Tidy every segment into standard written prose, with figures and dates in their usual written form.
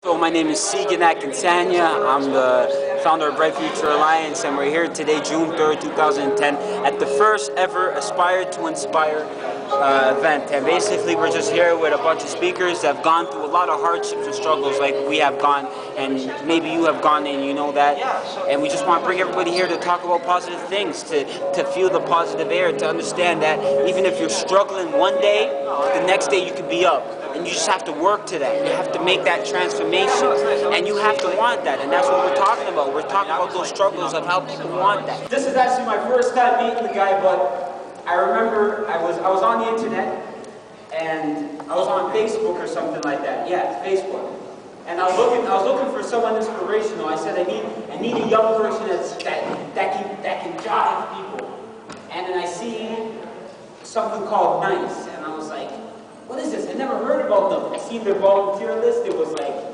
So my name is Siganak Insania. I'm the founder of Bright Future Alliance, and we're here today, June 3rd, 2010, at the first ever Aspire to Inspire event. And basically we're just here with a bunch of speakers that have gone through a lot of hardships and struggles like we have gone, and maybe you have gone and you know that. And we just want to bring everybody here to talk about positive things, to feel the positive air, to understand that even if you're struggling one day, the next day you could be up. And you just have to work to that. You have to make that transformation. And you have to want that. And that's what we're talking about. We're talking about those struggles of how people want that. This is actually my first time meeting the guy, but I remember I was on the internet, and I was on Facebook or something like that. Yeah, Facebook. And I was looking for someone inspirational. I said I need a young person that can drive people. And then I see something called NICE, and I was like, what is this? I never heard about them. I seen their volunteer list. It was like,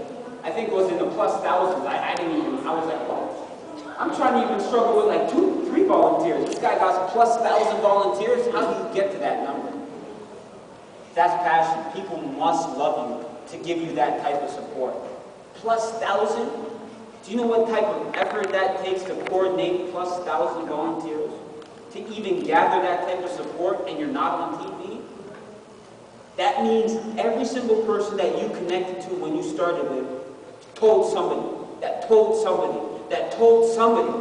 I think it was in the plus thousands. I was like, well, I'm trying to even struggle with like 2, 3 volunteers. This guy got plus 1,000 volunteers. How do you get to that number? That's passion. People must love you to give you that type of support. Plus 1,000? Do you know what type of effort that takes to coordinate plus 1,000 volunteers? To even gather that type of support, and you're not on TV? That means every single person that you connected to when you started with told somebody, that told somebody, that told somebody.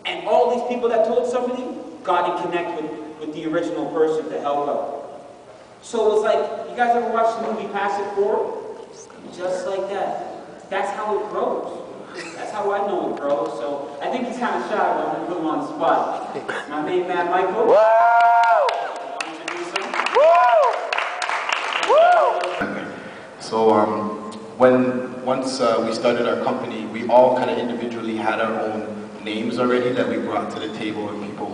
And all these people that told somebody got to connect with the original person to help out. So it was like, you guys ever watched the movie Pass It Forward? Just like that. That's how it grows. That's how I know it grows. So I think he's kind of shy, but I'm going to put him on the spot. My main man, Michael. Wow! Woo! So once we started our company, we all kind of individually had our own names already that we brought to the table, and people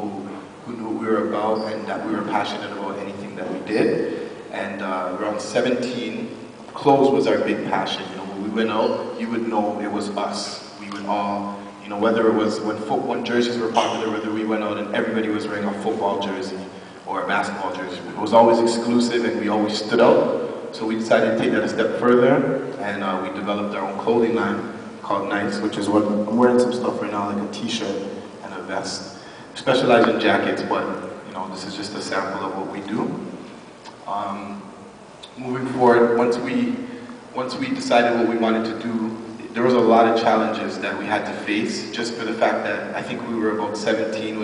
who knew what we were about and that we were passionate about anything that we did. And around 17, clothes was our big passion. You know, when we went out, you would know it was us. We would all, you know, whether it was when jerseys were popular, whether we went out and everybody was wearing a football jersey or a basketball jersey. It was always exclusive, and we always stood out. So we decided to take that a step further, and we developed our own clothing line called NICE, which is what I'm wearing some stuff right now, like a t-shirt and a vest. We specialize in jackets, but you know, this is just a sample of what we do. Moving forward, once we decided what we wanted to do, there was a lot of challenges that we had to face, just for the fact that I think we were about 17,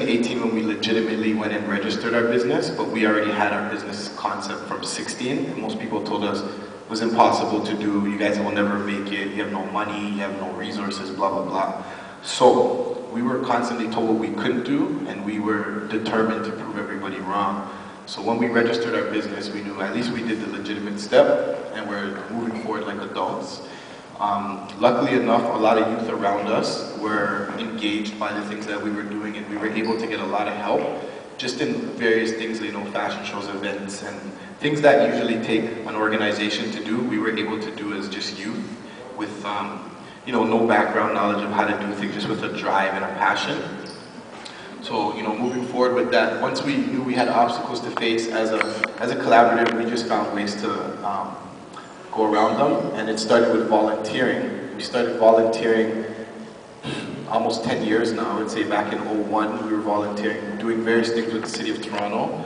18 when we legitimately went and registered our business, but we already had our business concept from 16, and most people told us it was impossible to do, you guys will never make it, you have no money, you have no resources, blah, blah, blah. So we were constantly told what we couldn't do, and we were determined to prove everybody wrong. So when we registered our business, we knew at least we did the legitimate step, and we're moving forward like adults. Luckily enough, a lot of youth around us were engaged by the things that we were doing, and we were able to get a lot of help just in various things, you know, fashion shows, events, and things that usually take an organization to do, we were able to do as just youth with, you know, no background knowledge of how to do things, just with a drive and a passion. So, you know, moving forward with that, once we knew we had obstacles to face as a collaborative, we just found ways to go around them, and it started with volunteering. We started volunteering almost 10 years now. I would say back in 01, we were volunteering, doing various things with the city of Toronto.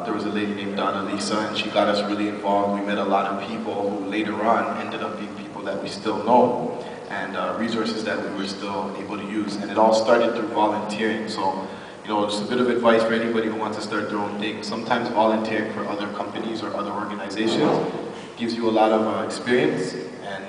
There was a lady named Donna Lisa, and she got us really involved. We met a lot of people who later on ended up being people that we still know, and resources that we were still able to use. And it all started through volunteering. So, you know, just a bit of advice for anybody who wants to start their own thing. Sometimes volunteering for other companies or other organizations gives you a lot of experience and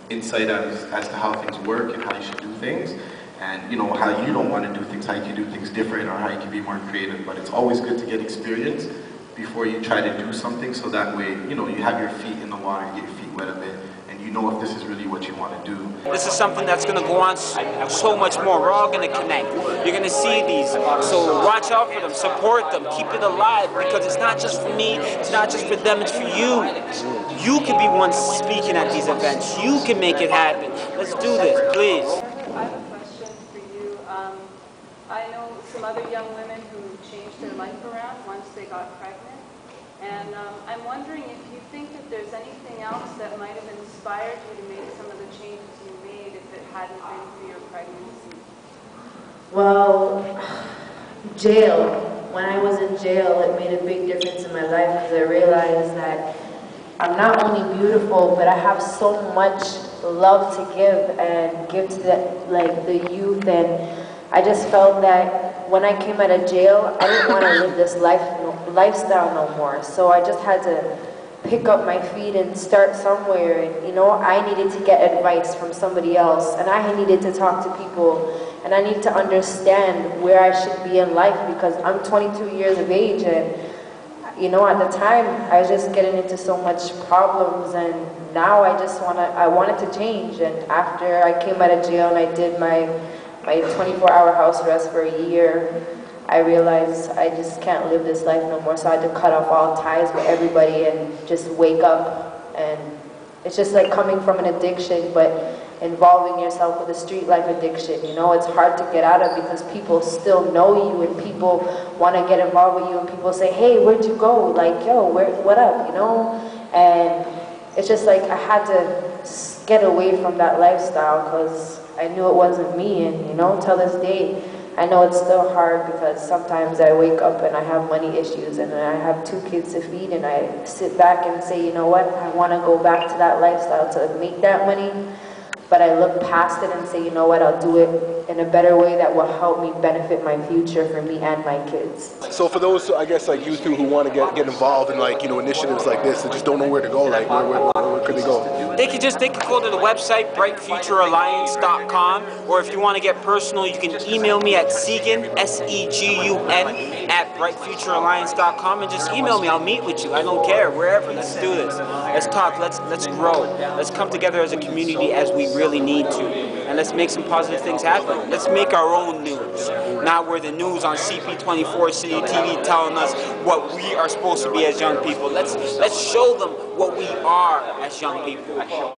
insight as to how things work and how you should do things, and you know, how you don't want to do things, how you can do things different, or how you can be more creative. But it's always good to get experience before you try to do something, so that way, you know, you have your feet in the water, you get your feet wet a bit, and you know if this is really what you want to do. This is something that's going to go on so much more. We're all going to connect. You're going to see these. So watch out for them, support them, keep it alive, because it's not just for me, it's not just for them, it's for you. You can be one speaking at these events. You can make it happen. Let's do this, please. I have a question for you. I know some other young women who changed their life around once they got pregnant. And I'm wondering if you think that there's anything else that might have inspired you to make some of the changes you made if it hadn't been for your pregnancy? Well, jail. When I was in jail, it made a big difference in my life because I realized that I'm not only beautiful, but I have so much love to give to the youth, and I just felt that when I came out of jail, I didn't want to live this lifestyle no more. So I just had to pick up my feet and start somewhere. And you know, I needed to get advice from somebody else, and I needed to talk to people, and I need to understand where I should be in life because I'm 22 years of age, and you know, at the time, I was just getting into so much problems, and now I wanted to change. And after I came out of jail and I did my 24-hour house arrest for a year, I realized I just can't live this life no more. So I had to cut off all ties with everybody and just wake up. And it's just like coming from an addiction, but involving yourself with a street life addiction. You know, it's hard to get out of because people still know you and people want to get involved with you, and people say, hey, where'd you go? Like, yo, what up, you know? And it's just like I had to get away from that lifestyle because I knew it wasn't me. And you know, till this day, I know it's still hard because sometimes I wake up and I have money issues and I have 2 kids to feed, and I sit back and say, you know what, I want to go back to that lifestyle to make that money. But I look past it and say, you know what, I'll do it in a better way that will help me benefit my future for me and my kids. So for those, I guess, like youth who want to get involved in, like, you know, initiatives like this and just don't know where to go, like where could they go? They could go to the website brightfuturealliance.com, or if you want to get personal, you can email me at Segun, S-E-G-U-N, at brightfuturealliance.com, and just email me. I'll meet with you. I don't care. Wherever. Let's do this. Let's talk. Let's grow. Let's come together as a community as we really need to, and let's make some positive things happen. Let's make our own news. Not we're the news on CP24 City TV telling us what we are supposed to be as young people. Let's show them what we are as young people.